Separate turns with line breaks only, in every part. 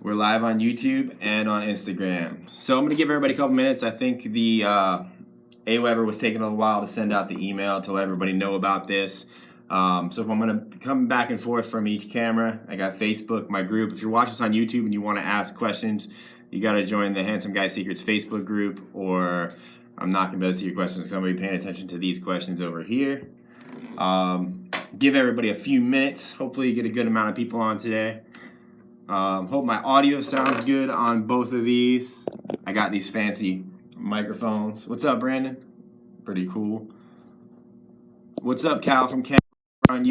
We're live on YouTube and on Instagram. So I'm going to give everybody a couple minutes. I think the AWeber was taking a little while to send out the email to let everybody know about this. So if I'm going to come back and forth from each camera, I got Facebook, my group. If you're watching this on YouTube and you want to ask questions, you got to join the Handsome Guy Secrets Facebook group, or I'm not going to be able to see your questions because I'm going to be paying attention to these questions over here. Give everybody a few minutes. Hopefully you get a good amount of people on today. Hope my audio sounds good on both of these. I got these fancy microphones. What's up, Brandon? Pretty cool. What's up, Cal from Canada?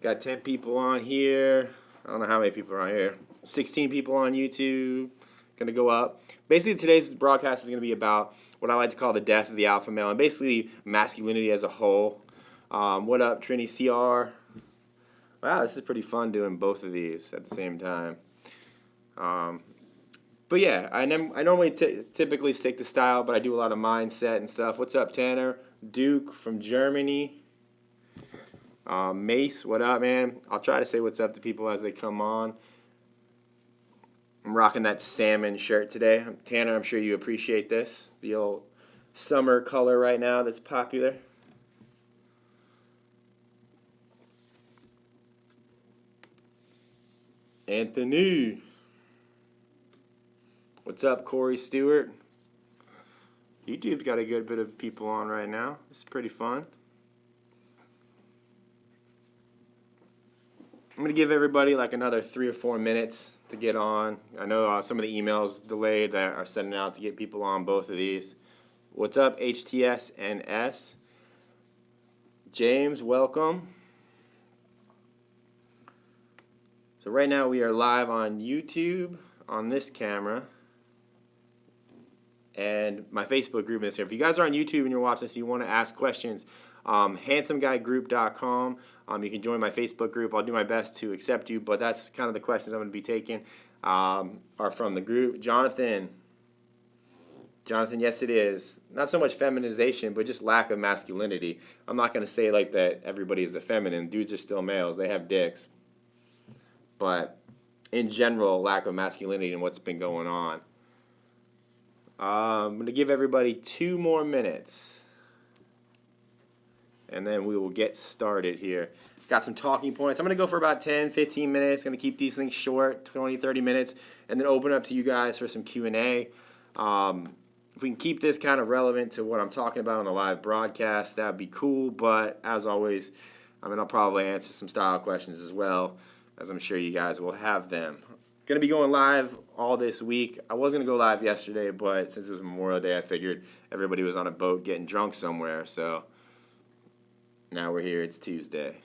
Got 10 people on here. I don't know how many people are on here. 16 people on YouTube. Gonna go up. Basically, today's broadcast is gonna be about what I like to call the death of the alpha male and basically masculinity as a whole. What up, Trini CR? Wow, this is pretty fun doing both of these at the same time. But yeah, I normally typically stick to style, but I do a lot of mindset and stuff. What's up, Tanner? Duke from Germany. Mace, what up, man? I'll try to say what's up to people as they come on. I'm rocking that salmon shirt today. Tanner, I'm sure you appreciate this. The old summer color right now that's popular. Anthony. What's up, Corey Stewart? YouTube's got a good bit of people on right now. This is pretty fun. I'm going to give everybody like another 3 or 4 minutes to get on. I know some of the emails delayed that are sending out to get people on both of these. What's up, HTS and S? James, welcome. So right now we are live on YouTube on this camera and my Facebook group is here. If you guys are on YouTube and you're watching this, you want to ask questions, handsomeguyGroup.com. You can join my Facebook group. I'll do my best to accept you, but that's kind of the questions I'm going to be taking are from the group. Jonathan, yes it is. Not so much feminization, but just lack of masculinity. I'm not going to say like that everybody is effeminate. Dudes are still males. They have dicks. But in general, lack of masculinity and what's been going on. I'm going to give everybody 2 more minutes. And then we will get started here. Got some talking points. I'm going to go for about 10, 15 minutes. Going to keep these things short, 20, 30 minutes. And then open up to you guys for some Q&A. If we can keep this kind of relevant to what I'm talking about on the live broadcast, that would be cool. But as always, I'll probably answer some style questions as well, as I'm sure you guys will have them. Going to be going live all this week. I was going to go live yesterday, but since it was Memorial Day, I figured everybody was on a boat getting drunk somewhere. So now we're here. It's Tuesday.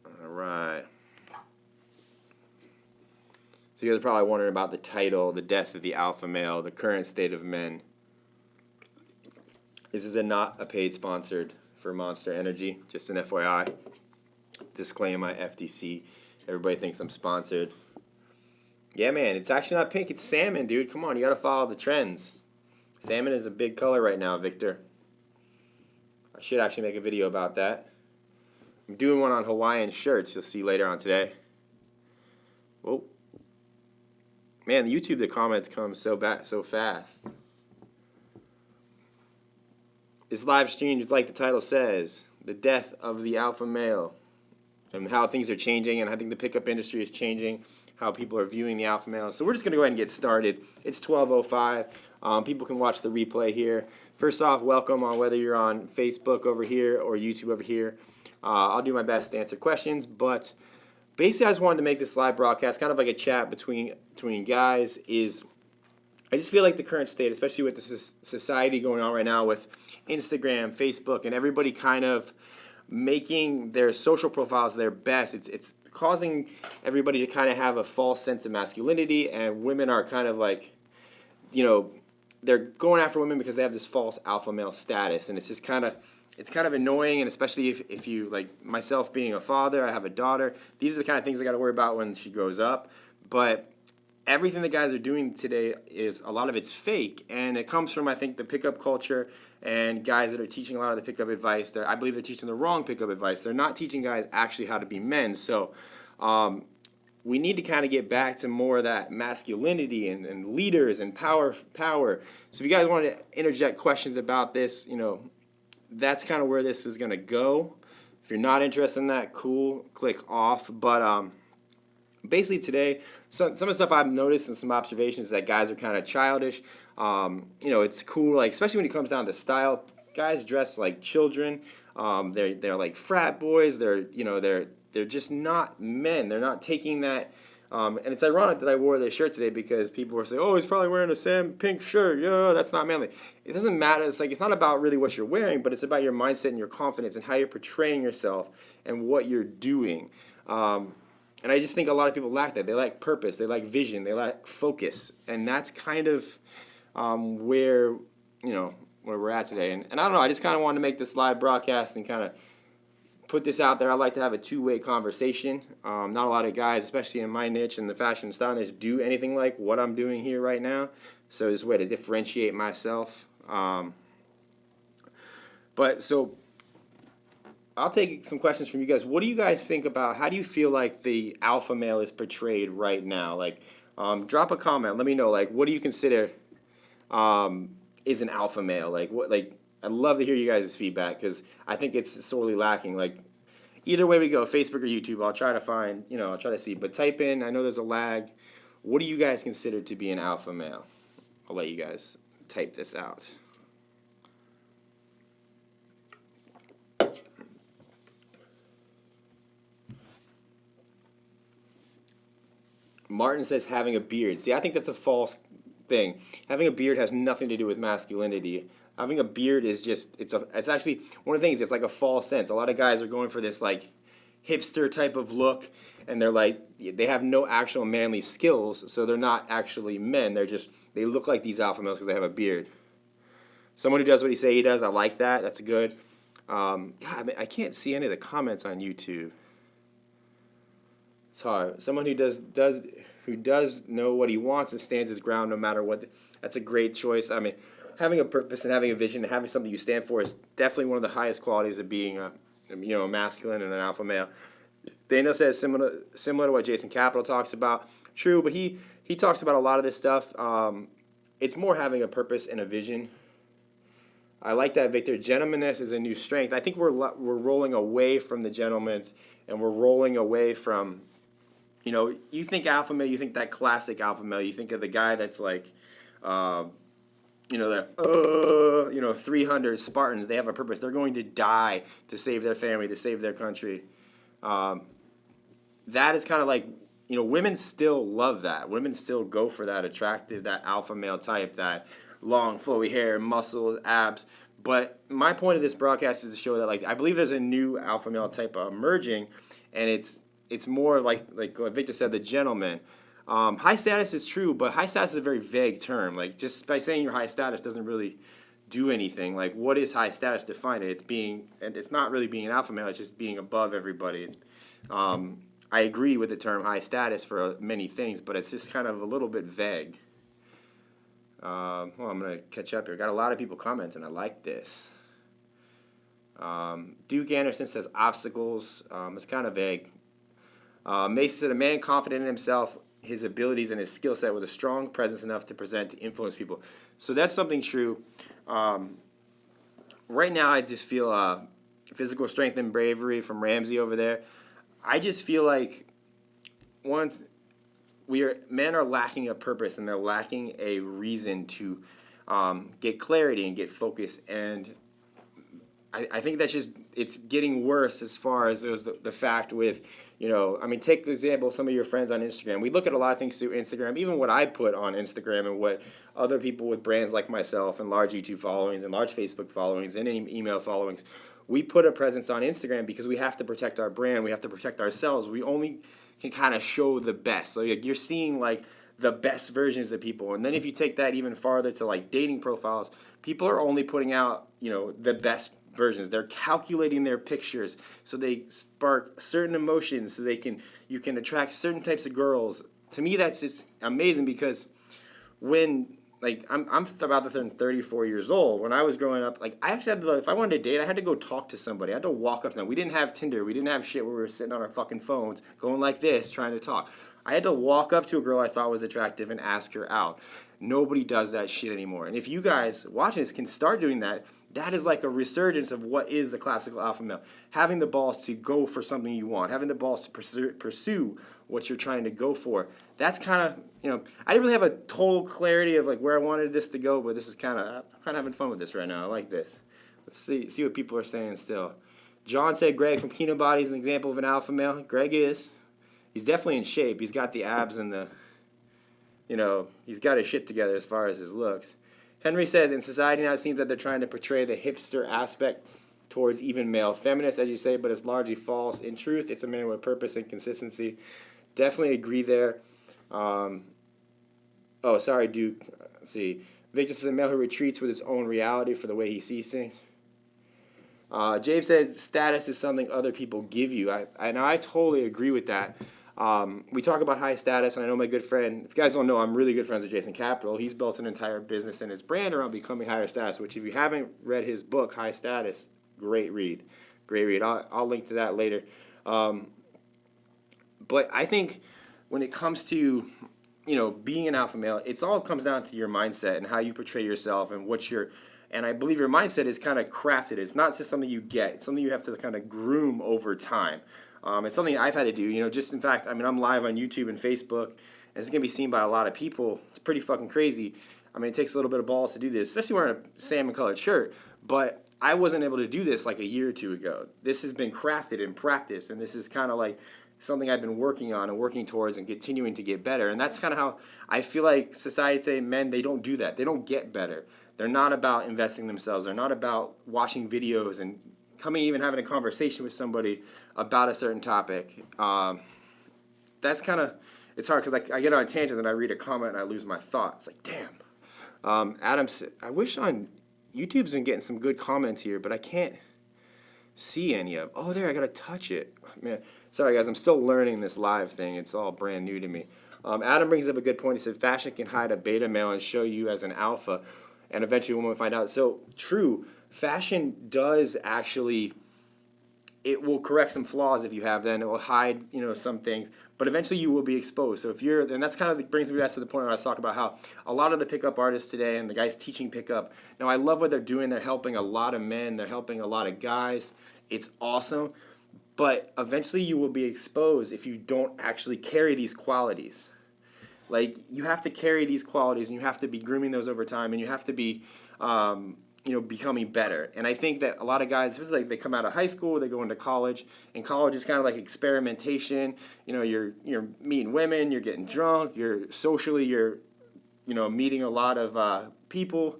All right. So you guys are probably wondering about the title, The Death of the Alpha Male, the Current State of Men. This is not a paid sponsored for Monster Energy, just an FYI. Disclaim my FTC. Everybody thinks I'm sponsored. Yeah, man, it's actually not pink. It's salmon, dude. Come on, you got to follow the trends. Salmon is a big color right now, Victor. I should actually make a video about that. I'm doing one on Hawaiian shirts. You'll see later on today. Whoa. Man, the YouTube, the comments come so fast. This live stream, just like the title says, the death of the alpha male, and how things are changing, and I think the pickup industry is changing, how people are viewing the alpha male. So we're just going to go ahead and get started. It's 12:05. People can watch the replay here. First off, welcome on whether you're on Facebook over here or YouTube over here. I'll do my best to answer questions, but basically I just wanted to make this live broadcast kind of like a chat between guys. I just feel like the current state, especially with the society going on right now with Instagram, Facebook, and everybody kind of making their social profiles their best, it's causing everybody to kind of have a false sense of masculinity, and women are kind of like, they're going after women because they have this false alpha male status, and it's kind of annoying, and especially if you, like myself being a father, I have a daughter, these are the kind of things I got to worry about when she grows up. But everything the guys are doing today is a lot of it's fake, and it comes from, I think, the pickup culture and guys that are teaching a lot of the pickup advice. I believe they're teaching the wrong pickup advice. They're not teaching guys actually how to be men. So we need to kind of get back to more of that masculinity and leaders and power. So if you guys want to interject questions about this, that's kind of where this is going to go. If you're not interested in that, cool, click off. But basically today, some of the stuff I've noticed and some observations is that guys are kind of childish. It's cool, like especially when it comes down to style. Guys dress like children. They're like frat boys. They're just not men. They're not taking that. And it's ironic that I wore this shirt today because people were saying, "Oh, he's probably wearing a Sam pink shirt. Yeah, that's not manly." It doesn't matter. It's not about really what you're wearing, but it's about your mindset and your confidence and how you're portraying yourself and what you're doing. And I just think a lot of people lack that. They lack purpose. They lack vision. They lack focus. And that's kind of where we're at today. And I don't know. I just kind of wanted to make this live broadcast and kind of put this out there. I like to have a two-way conversation. Not a lot of guys, especially in my niche and the fashion and style niche, do anything like what I'm doing here right now. So it's a way to differentiate myself. So I'll take some questions from you guys. What do you guys think about, how do you feel like the alpha male is portrayed right now? Drop a comment. Let me know, what do you consider is an alpha male? I'd love to hear you guys' feedback because I think it's sorely lacking. Either way we go, Facebook or YouTube, I'll try to see. But type in, I know there's a lag. What do you guys consider to be an alpha male? I'll let you guys type this out. Martin says having a beard. See, I think that's a false thing. Having a beard has nothing to do with masculinity. Having a beard is just, it's actually, one of the things, it's like a false sense. A lot of guys are going for this hipster type of look, and they have no actual manly skills, so they're not actually men. They look like these alpha males because they have a beard. Someone who does what he say he does, I like that. That's good. God, I can't see any of the comments on YouTube. It's hard. Someone who does know what he wants and stands his ground no matter what. That's a great choice. Having a purpose and having a vision and having something you stand for is definitely one of the highest qualities of being a masculine and an alpha male. Daniel says similar to what Jason Capital talks about. True, but he talks about a lot of this stuff. It's more having a purpose and a vision. I like that, Victor. Gentlemanness is a new strength. I think we're rolling away from the gentleman's, and we're rolling away from, you think alpha male, you think that classic alpha male. You think of the guy that's 300 Spartans. They have a purpose. They're going to die to save their family, to save their country. That is kind of women still love that. Women still go for that attractive, that alpha male type, that long, flowy hair, muscles, abs. But my point of this broadcast is to show that, I believe there's a new alpha male type emerging, and it's more like what Victor said, the gentleman. High status is true, but high status is a very vague term. Just by saying you're high status doesn't really do anything. What is high status? Define it. It's not really being an alpha male. It's just being above everybody. I agree with the term high status for many things, but it's just kind of a little bit vague. I'm gonna catch up here. Got a lot of people commenting. I like this. Duke Anderson says obstacles. It's kind of vague. Mason said a man confident in himself, his abilities, and his skill set with a strong presence enough to present to influence people. So that's something true. Right now, I just feel physical strength and bravery from Ramsey over there. I just feel like men are lacking a purpose, and they're lacking a reason to get clarity and get focus. And I think it's getting worse as far as the fact with, take the example of some of your friends on Instagram. We look at a lot of things through Instagram, even what I put on Instagram and what other people with brands like myself and large YouTube followings and large Facebook followings and email followings. We put a presence on Instagram because we have to protect our brand. We have to protect ourselves. We only can kind of show the best. So you're seeing the best versions of people. And then if you take that even farther to dating profiles, people are only putting out, the best versions. They're calculating their pictures so they spark certain emotions so you can attract certain types of girls to me, that's just amazing because when like I'm about to turn 34 years old. When I was growing up, like I actually had to, if I wanted to date, I had to go talk to somebody. I had to walk up to them. We didn't have Tinder. We didn't have shit where we were sitting on our fucking phones going like this trying to talk. I had to walk up to a girl I thought was attractive and ask her out. Nobody does that shit anymore. And if you guys watching this can start doing that, that is like a resurgence of what is the classical alpha male. Having the balls to go for something you want, having the balls to pursue what you're trying to go for. That's kind of, I didn't really have a total clarity of like where I wanted this to go, but this is I'm kind of having fun with this right now. I like this. Let's see what people are saying still. John said Greg from Peanut Body is an example of an alpha male. Greg is. He's definitely in shape. He's got the abs and the, he's got his shit together as far as his looks. Henry says, in society now it seems that they're trying to portray the hipster aspect towards even male feminists, as you say, but it's largely false. In truth, it's a man with purpose and consistency. Definitely agree there. Sorry, Duke. Let's see. Victor says a male who retreats with his own reality for the way he sees things. James said status is something other people give you. I totally agree with that. We talk about high status, and I know my good friend, if you guys don't know, I'm really good friends with Jason Capital. He's built an entire business and his brand around becoming higher status, which if you haven't read his book, High Status, great read. Great read. I'll link to that later. But I think when it comes to, being an alpha male, it all comes down to your mindset and how you portray yourself and and I believe your mindset is kind of crafted. It's not just something you get. It's something you have to kind of groom over time. It's something I've had to do, just in fact, I'm live on YouTube and Facebook, and it's going to be seen by a lot of people. It's pretty fucking crazy. It takes a little bit of balls to do this, especially wearing a salmon colored shirt, but I wasn't able to do this like a year or two ago. This has been crafted in practice, and this is kind of like something I've been working on and working towards and continuing to get better. And that's kind of how I feel like society today, men, they don't do that. They don't get better. They're not about investing themselves. They're not about watching videos and even having a conversation with somebody about a certain topic. That's kind of, it's hard because I get on a tangent and I read a comment and I lose my thought. It's like, damn. Adam said, I wish on YouTube's been getting some good comments here, but I can't see any of. Oh, there, I got to touch it. Man, sorry, guys, I'm still learning this live thing. It's all brand new to me. Adam brings up a good point. He said, fashion can hide a beta male and show you as an alpha, and eventually women will find out. So, true. Fashion does actually, it will correct some flaws if you have them. It will hide, some things, but eventually you will be exposed. So and that's kind of brings me back to the point where I was talking about how a lot of the pickup artists today and the guys teaching pickup, now I love what they're doing. They're helping a lot of men. They're helping a lot of guys. It's awesome, but eventually you will be exposed if you don't actually carry these qualities. Like, you have to carry these qualities, and you have to be grooming those over time, and you have to be, becoming better. And I think that a lot of guys, it's like they come out of high school, they go into college, and college is kind of like experimentation. You're meeting women, you're getting drunk, you're meeting a lot of people.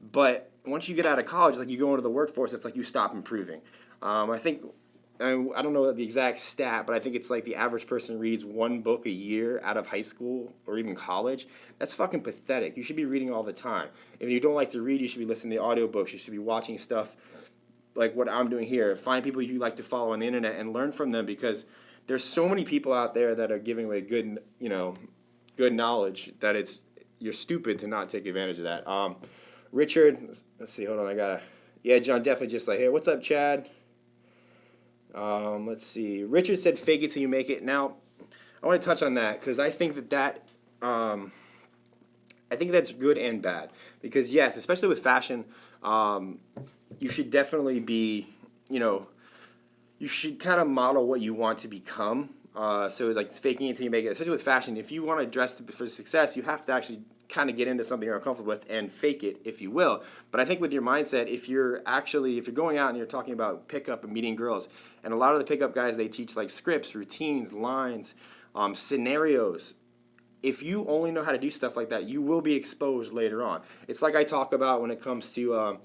But once you get out of college, like you go into the workforce, it's like you stop improving. I don't know the exact stat, but I think it's like the average person reads one book a year out of high school or even college. That's fucking pathetic. You should be reading all the time. If you don't like to read, you should be listening to audiobooks. You should be watching stuff like what I'm doing here. Find people you like to follow on the internet and learn from them, because there's so many people out there that are giving away good knowledge that you're stupid to not take advantage of that. Richard, let's see, hold on, John, definitely just like, hey, what's up, Chad? Let's see. Richard said, "Fake it till you make it." Now, I want to touch on that because I think I think that's good and bad. Because yes, especially with fashion, you should definitely be, you should kind of model what you want to become. So it's like faking it till you make it. Especially with fashion, if you want to dress for success, you have to actually kind of get into something you're uncomfortable with and fake it, if you will. But I think with your mindset, if you're going out and you're talking about pickup and meeting girls, and a lot of the pickup guys, they teach like scripts, routines, lines, scenarios. If you only know how to do stuff like that, you will be exposed later on. It's like I talk about when it comes to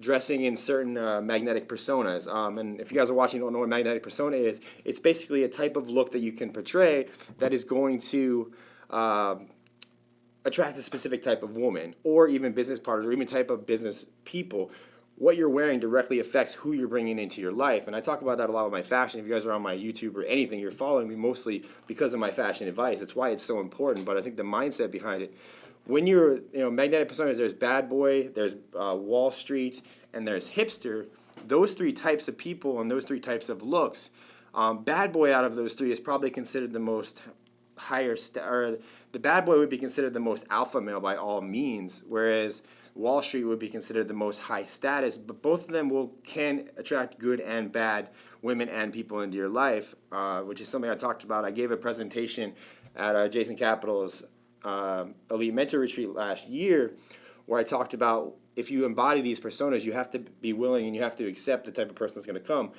dressing in certain magnetic personas. And if you guys are watching and don't know what magnetic persona is, it's basically a type of look that you can portray that is going to attract a specific type of woman, or even business partners, or even type of business people. what you're wearing directly affects who you're bringing into your life. And I talk about that a lot with my fashion. If you guys are on my YouTube or anything, you're following me mostly because of my fashion advice. That's why it's so important. But I think the mindset behind it, when you're, magnetic personas, there's bad boy, there's Wall Street, and there's hipster. Those three types of people and those three types of looks, bad boy out of those three is probably considered the most or the bad boy would be considered the most alpha male by all means, whereas Wall Street would be considered the most high status. But both of them can attract good and bad women and people into your life, which is something I talked about. I gave a presentation at Jason Capital's Elite Mentor Retreat last year, where I talked about if you embody these personas, you have to be willing and you have to accept the type of person that's going to come.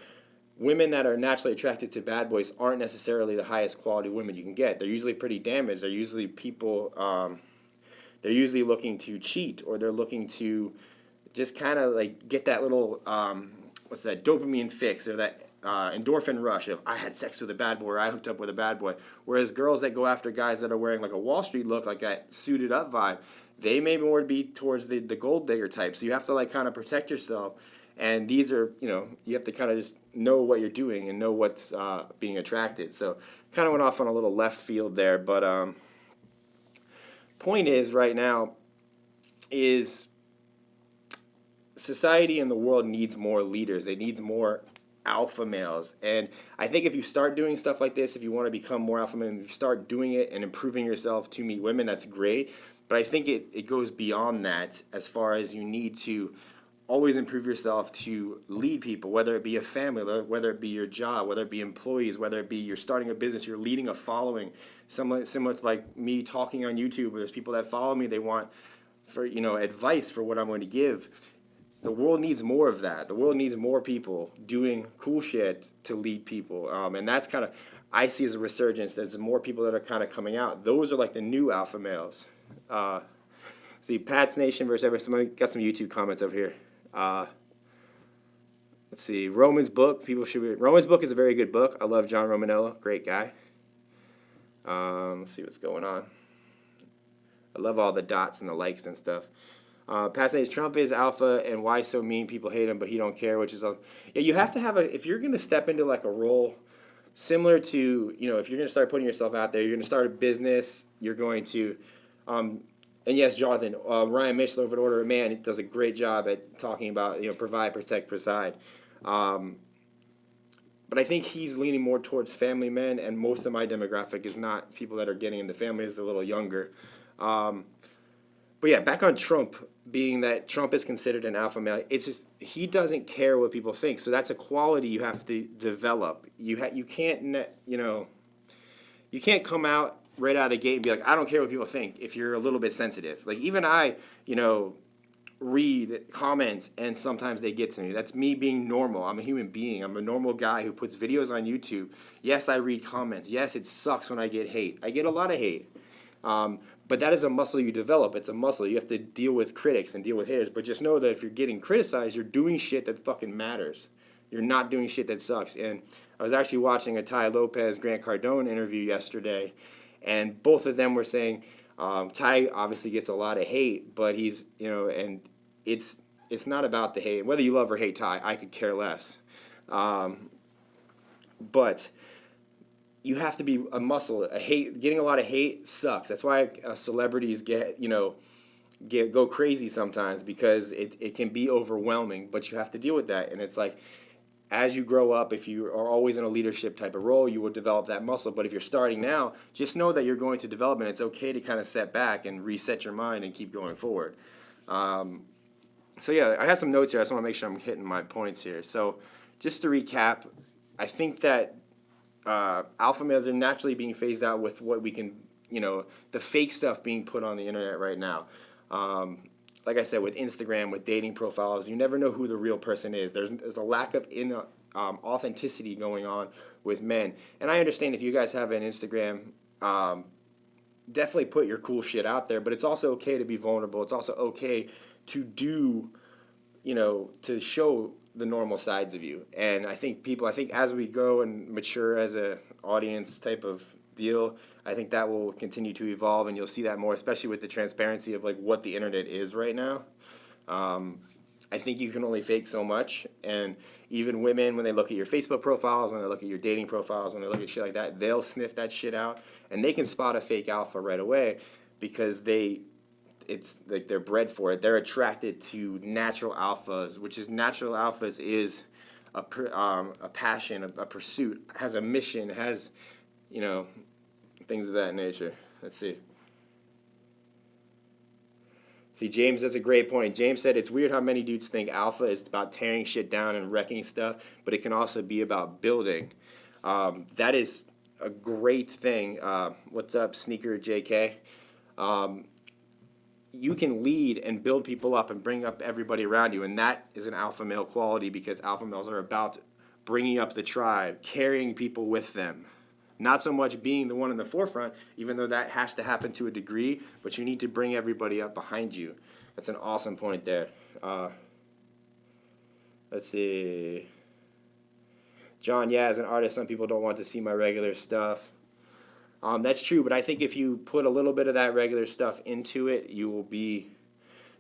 Women that are naturally attracted to bad boys aren't necessarily the highest quality women you can get. They're usually pretty damaged. They're usually people, they're usually looking to cheat, or they're looking to just kind of like get that little, what's that, dopamine fix, or that endorphin rush of I had sex with a bad boy, or I hooked up with a bad boy. Whereas girls that go after guys that are wearing like a Wall Street look, like that suited up vibe, they may more be towards the gold digger type. So you have to like kind of protect yourself. And these are, you have to kind of just know what you're doing and know what's being attracted. So kind of went off on a little left field there. But point is, right now, is society and the world needs more leaders. It needs more alpha males. And I think if you start doing stuff like this, if you want to become more alpha male, if you start doing it and improving yourself to meet women, that's great. But I think it goes beyond that, as far as you need to always improve yourself to lead people, whether it be a family, whether it be your job, whether it be employees, whether it be you're starting a business, you're leading a following. Similar to like me talking on YouTube, where there's people that follow me, they want for advice for what I'm going to give. The world needs more of that. The world needs more people doing cool shit to lead people, and that's kind of, I see as a resurgence. There's more people that are kind of coming out. Those are like the new alpha males. See, Pat's Nation versus everyone. Somebody got some YouTube comments over here. Let's see. Roman's book. People should read. Roman's book is a very good book. I love John Romanello. Great guy. Let's see what's going on. I love all the dots and the likes and stuff. Passage, Trump is alpha, and why so mean? People hate him, but he don't care, which is yeah. You have to have if you're going to step into like a role similar to, if you're going to start putting yourself out there, you're going to start a business, you're going to, and yes, Jonathan, Ryan Mishler over at Order of Man, he does a great job at talking about, provide, protect, preside. But I think he's leaning more towards family men, and most of my demographic is not people that are getting into families, a little younger. But yeah, back on Trump, being that Trump is considered an alpha male, it's just he doesn't care what people think. So that's a quality you have to develop. You can't you can't come out right out of the gate and be like, I don't care what people think, if you're a little bit sensitive. Like even I, read comments and sometimes they get to me. That's me being normal. I'm a human being. I'm a normal guy who puts videos on YouTube. Yes, I read comments. Yes, it sucks when I get hate. I get a lot of hate. But that is a muscle you develop. It's a muscle. You have to deal with critics and deal with haters. But just know that if you're getting criticized, you're doing shit that fucking matters. You're not doing shit that sucks. And I was actually watching a Ty Lopez, Grant Cardone interview yesterday, and both of them were saying Ty obviously gets a lot of hate, but he's, and it's not about the hate. Whether you love or hate Ty, I could care less. But you have to be a muscle. Getting a lot of hate sucks. That's why celebrities go crazy sometimes, because it can be overwhelming. But you have to deal with that, and it's like, as you grow up, if you are always in a leadership type of role, you will develop that muscle. But if you're starting now, just know that you're going to develop, and it's okay to kind of set back and reset your mind and keep going forward. So yeah, I have some notes here. I just want to make sure I'm hitting my points here. So just to recap, I think that alpha males are naturally being phased out with what we can, the fake stuff being put on the internet right now. Like I said, with Instagram, with dating profiles, you never know who the real person is. There's a lack of authenticity going on with men. And I understand if you guys have an Instagram, definitely put your cool shit out there, but it's also okay to be vulnerable. It's also okay to do, to show the normal sides of you. And I think as we go and mature as a audience type of deal, I think that will continue to evolve, and you'll see that more, especially with the transparency of like what the internet is right now. I think you can only fake so much. And even women, when they look at your Facebook profiles, when they look at your dating profiles, when they look at shit like that, they'll sniff that shit out, and they can spot a fake alpha right away because it's like they're bred for it. They're attracted to natural alphas, which is natural alphas is a passion, a pursuit, has a mission, has, you know, things of that nature. Let's see. See, James, that's a great point. James said it's weird how many dudes think alpha is about tearing shit down and wrecking stuff, but it can also be about building. That is a great thing. What's up, Sneaker JK? You can lead and build people up and bring up everybody around you, and that is an alpha male quality because alpha males are about bringing up the tribe, carrying people with them. Not so much being the one in the forefront, even though that has to happen to a degree, but you need to bring everybody up behind you. That's an awesome point there. Let's see. John, yeah, as an artist, some people don't want to see my regular stuff. That's true, but I think if you put a little bit of that regular stuff into it, you will be,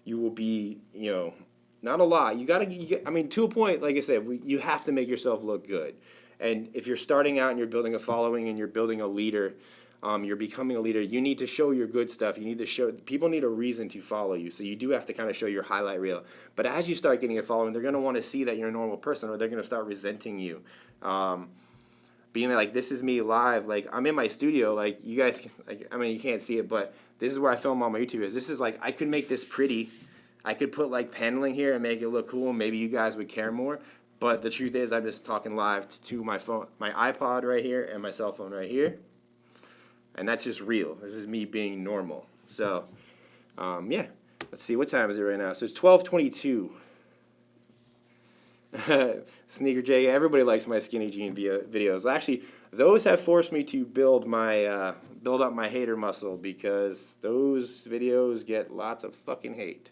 you know, not a lot. I mean, to a point, like I said, you have to make yourself look good. And if you're starting out and you're building a following and you're building a leader, you're becoming a leader, you need to show your good stuff. You need to show, people need a reason to follow you. So you do have to kind of show your highlight reel. But as you start getting a following, they're going to want to see that you're a normal person, or they're going to start resenting you. Being like, this is me live, like I'm in my studio, like you guys, like, I mean, you can't see it, but this is where I film all my YouTube videos. This is like, I could make this pretty. I could put like paneling here and make it look cool, and maybe you guys would care more. But the truth is, I'm just talking live to my phone, my iPod right here, and my cell phone right here. And that's just real. This is me being normal. So, yeah. Let's see, what time is it right now? So it's 12:22. Sneaker J, everybody likes my skinny jean videos. Actually, those have forced me to build up my hater muscle because those videos get lots of fucking hate.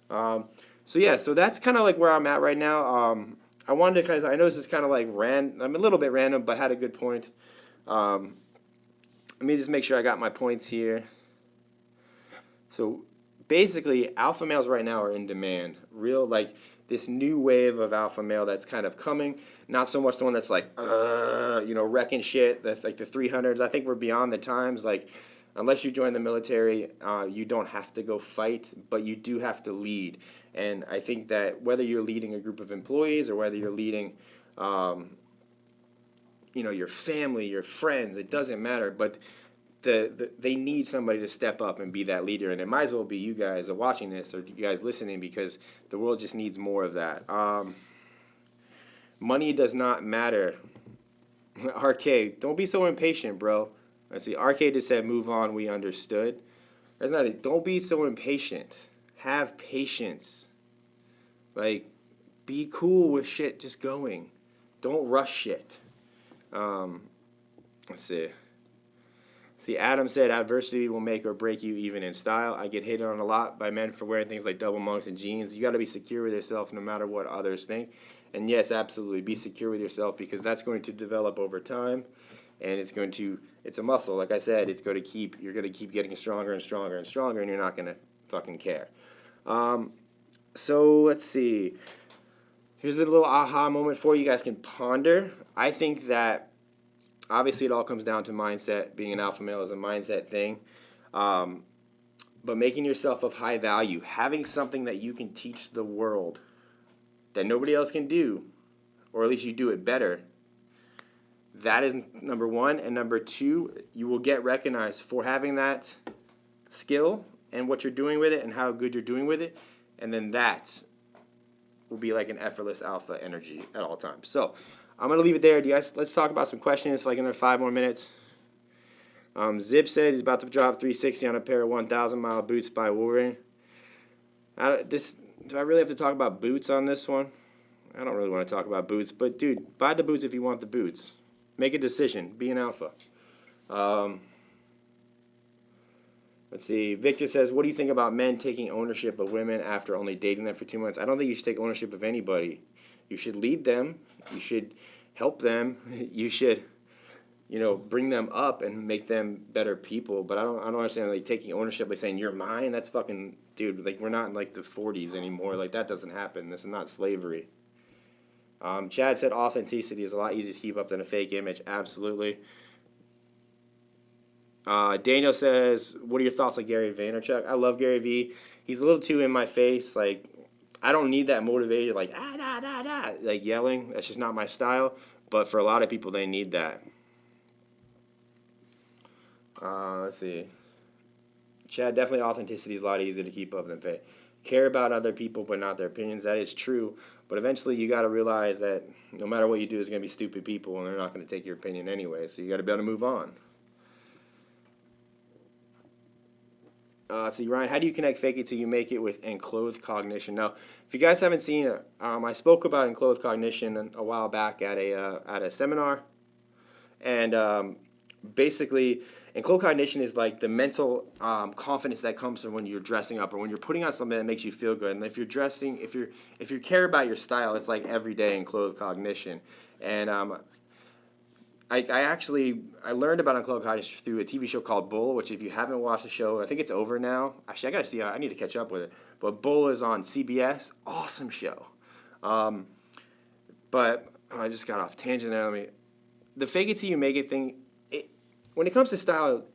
So yeah, so that's kind of like where I'm at right now. I wanted to I know this is kind of like I'm a little bit random, but had a good point. Let me just make sure I got my points here. So basically, alpha males right now are in demand. Real, like, this new wave of alpha male that's kind of coming. Not so much the one that's like, wrecking shit. That's like the 300s. I think we're beyond the times. Like, unless you join the military, you don't have to go fight, but you do have to lead. And I think that whether you're leading a group of employees or whether you're leading, your family, your friends, it doesn't matter. But they need somebody to step up and be that leader, and it might as well be you guys are watching this or you guys listening, because the world just needs more of that. Money does not matter. Arcade, don't be so impatient, bro. Let's see. Arcade just said, "Move on. We understood." That's not it. Don't be so impatient. Have patience. Like, be cool with shit just going. Don't rush shit. Let's see. See, Adam said, adversity will make or break you even in style. I get hated on a lot by men for wearing things like double monks and jeans. You got to be secure with yourself no matter what others think. And yes, absolutely, be secure with yourself, because that's going to develop over time. And it's a muscle. Like I said, you're going to keep getting stronger and stronger and stronger, and you're not going to fucking care. So let's see. Here's a little aha moment for you. You guys can ponder. I think that obviously it all comes down to mindset. Being an alpha male is a mindset thing. But making yourself of high value, having something that you can teach the world that nobody else can do, or at least you do it better, that is number one. And number two, you will get recognized for having that skill and what you're doing with it and how good you're doing with it. And then that will be like an effortless alpha energy at all times. So I'm going to leave it there. Let's talk about some questions for like another 5 more minutes. Zip said he's about to drop 360 on a pair of 1,000-mile boots by Wolverine. Do I really have to talk about boots on this one? I don't really want to talk about boots, but dude, buy the boots if you want the boots. Make a decision. Be an alpha. Let's see. Victor says, what do you think about men taking ownership of women after only dating them for 2 months? I don't think you should take ownership of anybody. You should lead them. You should help them. You should, bring them up and make them better people. But I don't understand like taking ownership by saying you're mine. That's fucking dude. Like we're not in like the 40s anymore. Like that doesn't happen. This is not slavery. Chad said authenticity is a lot easier to keep up than a fake image. Absolutely. Daniel says, what are your thoughts on Gary Vaynerchuk? I love Gary V. He's a little too in my face. Like, I don't need that motivated, like, like yelling. That's just not my style. But for a lot of people, they need that. Let's see. Chad, definitely authenticity is a lot easier to keep up than fake. Care about other people, but not their opinions. That is true. But eventually, you got to realize that no matter what you do, there's going to be stupid people, and they're not going to take your opinion anyway. So you got to be able to move on. Let's see, Ryan, how do you connect fake it till you make it with enclosed cognition? Now, if you guys haven't seen it, I spoke about enclosed cognition a while back at a seminar, and basically, enclosed cognition is like the mental confidence that comes from when you're dressing up or when you're putting on something that makes you feel good. And if you're dressing, if you care about your style, it's like everyday enclosed cognition. And I learned about enclosed cognition through a TV show called Bull, which if you haven't watched the show, I think it's over now. Actually, I gotta see. I need to catch up with it. But Bull is on CBS. Awesome show. But I just got off tangent there. The fake it till you make it thing. When it comes to style,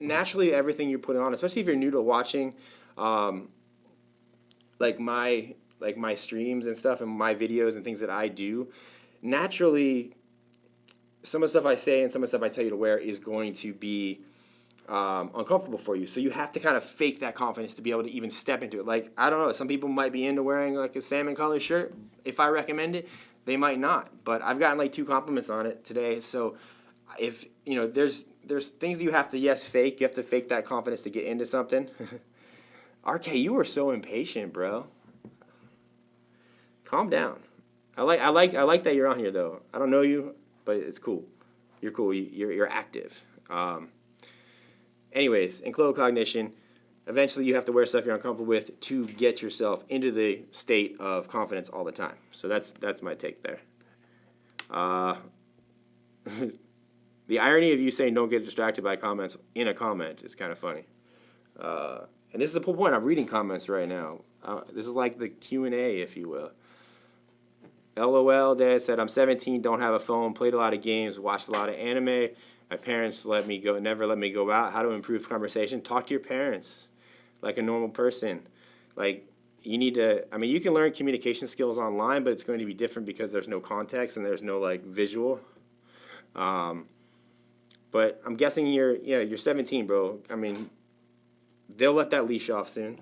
naturally everything you put on, especially if you're new to watching, like my streams and stuff and my videos and things that I do, naturally some of the stuff I say and some of the stuff I tell you to wear is going to be uncomfortable for you. So you have to kind of fake that confidence to be able to even step into it. Like, I don't know, some people might be into wearing like a salmon color shirt. If I recommend it, they might not. But I've gotten like 2 compliments on it today. So if, there's things you have to, fake. You have to fake that confidence to get into something. RK, you were so impatient, bro. Calm down. I like that you're on here though. I don't know you, but it's cool. You're cool. You're active. Anyways, enclosed cognition. Eventually, you have to wear stuff you're uncomfortable with to get yourself into the state of confidence all the time. So that's my take there. The irony of you saying don't get distracted by comments in a comment is kind of funny. And this is the whole point. I'm reading comments right now. This is like the Q&A, if you will. LOL, Dad said, I'm 17, don't have a phone, played a lot of games, watched a lot of anime. My parents never let me go out. How to improve conversation? Talk to your parents like a normal person. Like, you need to, you can learn communication skills online, but it's going to be different because there's no context and there's no, visual. But I'm guessing you're 17, bro. They'll let that leash off soon.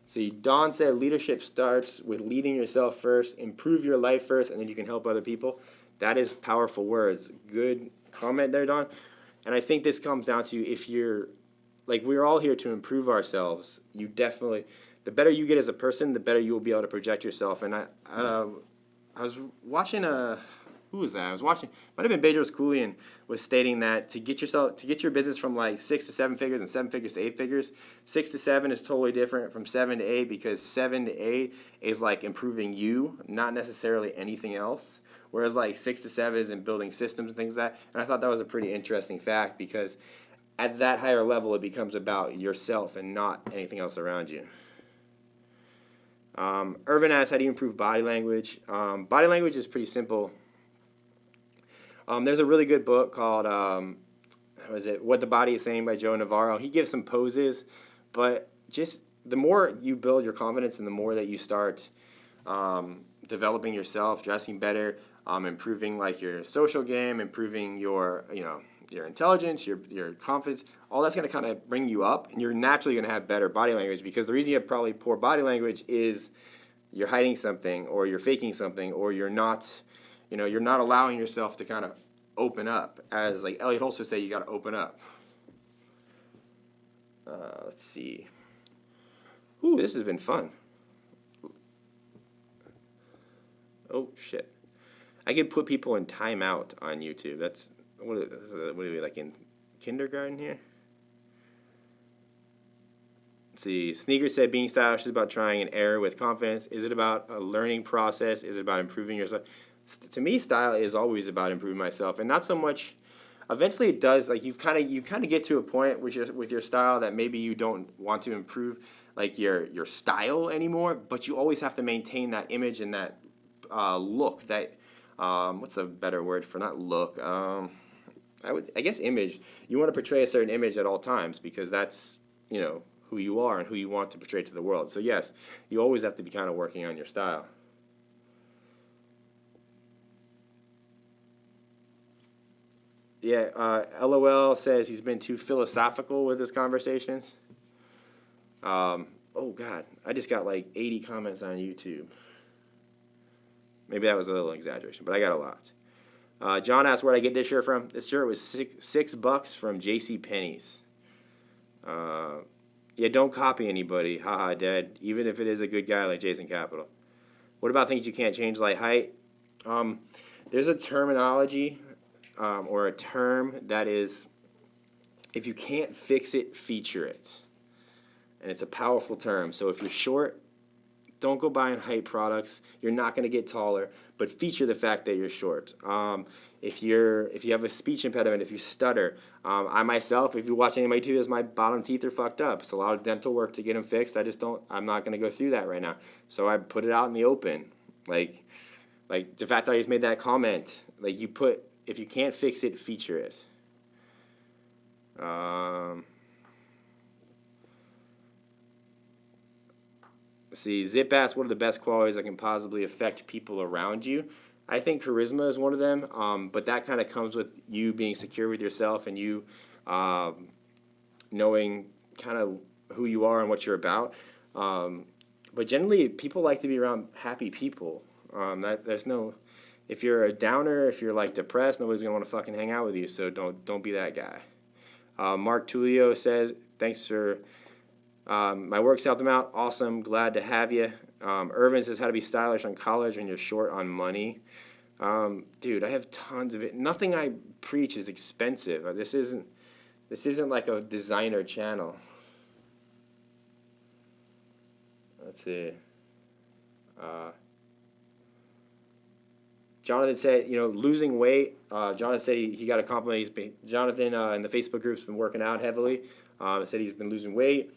See, Don said leadership starts with leading yourself first, improve your life first, and then you can help other people. That is powerful words. Good comment there, Don. And I think this comes down to if you're, we're all here to improve ourselves. You definitely, the better you get as a person, the better you will be able to project yourself. And I was watching who was that? I was watching, might have been Bedros Keuilian was stating that to get your business from 6 to 7 figures and 7 figures to 8 figures, 6 to 7 is totally different from 7 to 8 because 7 to 8 is improving you, not necessarily anything else. Whereas 6 to 7 is in building systems and things like that. And I thought that was a pretty interesting fact because at that higher level, it becomes about yourself and not anything else around you. Irvin asks, how do you improve body language? Body language is pretty simple. There's a really good book called, What the Body is Saying by Joe Navarro. He gives some poses, but just the more you build your confidence and the more that you start developing yourself, dressing better, improving your social game, improving your intelligence, your confidence, all that's going to kind of bring you up, and you're naturally going to have better body language because the reason you have probably poor body language is you're hiding something or you're faking something or you're not allowing yourself to kind of open up. As Elliot Holst would say, you got to open up. Let's see. Ooh, this has been fun. Oh, shit. I could put people in timeout on YouTube. That's, what are we, in kindergarten here? Let's see. Sneaker said being stylish is about trying and error with confidence. Is it about a learning process? Is it about improving yourself? To me, style is always about improving myself, and not so much. Eventually, it does. Like you kind of get to a point with your style that maybe you don't want to improve like your style anymore, but you always have to maintain that image and that look. That what's a better word for not look? I guess image. You want to portray a certain image at all times because that's who you are and who you want to portray to the world. So yes, you always have to be kind of working on your style. Yeah, LOL says he's been too philosophical with his conversations. Oh God, I just got like 80 comments on YouTube. Maybe that was a little exaggeration, but I got a lot. John asked where I get this shirt from. This shirt was $6 from J.C. Penney's. Yeah, don't copy anybody. Haha, dead. Even if it is a good guy like Jason Capital. What about things you can't change, like height? There's a terminology or a term that is, if you can't fix it, feature it. And it's a powerful term. So if you're short, don't go buying height products. You're not going to get taller, but feature the fact that you're short. If you have a speech impediment, if you stutter, I myself, if you watch any of my videos, my bottom teeth are fucked up. It's a lot of dental work to get them fixed. I'm not going to go through that right now. So I put it out in the open. Like the fact that I just made that comment. Like if you can't fix it, feature it. See, Zip asked, what are the best qualities that can positively affect people around you? I think charisma is one of them, but that kind of comes with you being secure with yourself and you knowing kind of who you are and what you're about. But generally, people like to be around happy people. If you're a downer, if you're like depressed, nobody's gonna want to fucking hang out with you. So don't be that guy. Mark Tulio says, thanks for my work's helped them out. Awesome. Glad to have you. Irvin says how to be stylish on college when you're short on money. Dude, I have tons of it. Nothing I preach is expensive. This isn't like a designer channel. Let's see. Jonathan said, losing weight. Jonathan said he got a compliment. Jonathan in the Facebook group's been working out heavily. Said he's been losing weight.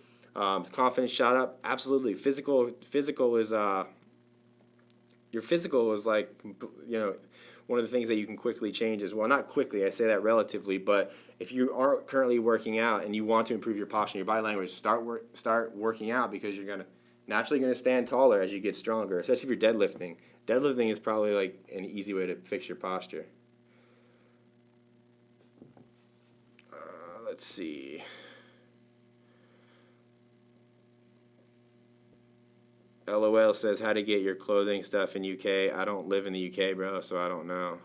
His confidence shot up. Absolutely. Physical is your physical is like one of the things that you can quickly change as well. Not quickly, I say that relatively, but if you aren't currently working out and you want to improve your posture, your body language, start working out because you're naturally gonna stand taller as you get stronger, especially if you're deadlifting. Deadlifting is probably like an easy way to fix your posture. Let's see. LOL says how to get your clothing stuff in UK. I don't live in the UK, bro, so I don't know.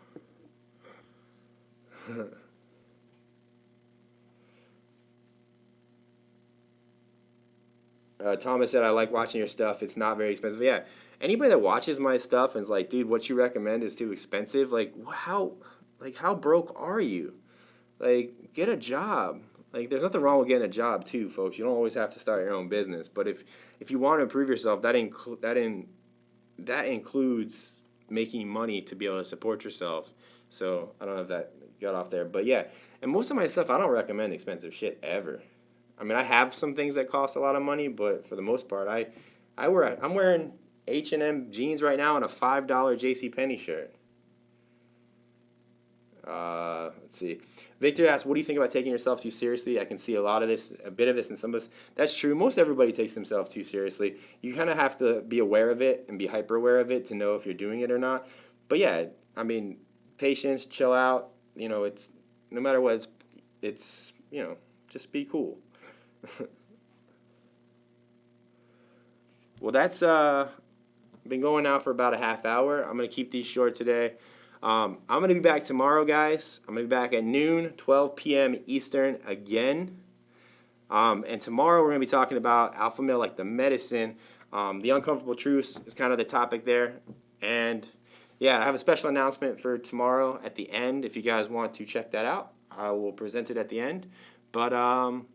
Thomas said, I like watching your stuff. It's not very expensive. Yeah, anybody that watches my stuff and is like, dude, what you recommend is too expensive. Like, how broke are you? Like, get a job. Like, there's nothing wrong with getting a job too, folks. You don't always have to start your own business. But if you want to improve yourself, that includes making money to be able to support yourself. So I don't know if that got off there, but yeah. And most of my stuff, I don't recommend expensive shit ever. I mean, I have some things that cost a lot of money, but for the most part, I'm wearing H&M jeans right now and a $5 J.C. Penney shirt. Let's see. Victor asked, what do you think about taking yourself too seriously? I can see a bit of this in some of us. That's true. Most everybody takes themselves too seriously. You kind of have to be aware of it and be hyper aware of it to know if you're doing it or not. But yeah, I mean, patience, chill out. It's no matter what, it's just be cool. Well, that's been going now for about a half hour. I'm going to keep these short today. I'm going to be back tomorrow, guys. I'm going to be back at noon, 12 p.m. Eastern again. And tomorrow we're going to be talking about alpha male like the medicine. The uncomfortable truths is kind of the topic there. And yeah, I have a special announcement for tomorrow at the end. If you guys want to check that out, I will present it at the end. But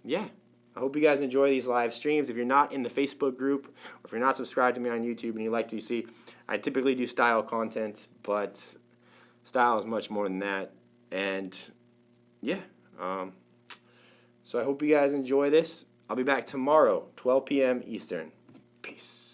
yeah, I hope you guys enjoy these live streams. If you're not in the Facebook group, or if you're not subscribed to me on YouTube and you like to see, I typically do style content, but style is much more than that. And yeah, so I hope you guys enjoy this. I'll be back tomorrow, 12 p.m. Eastern. Peace.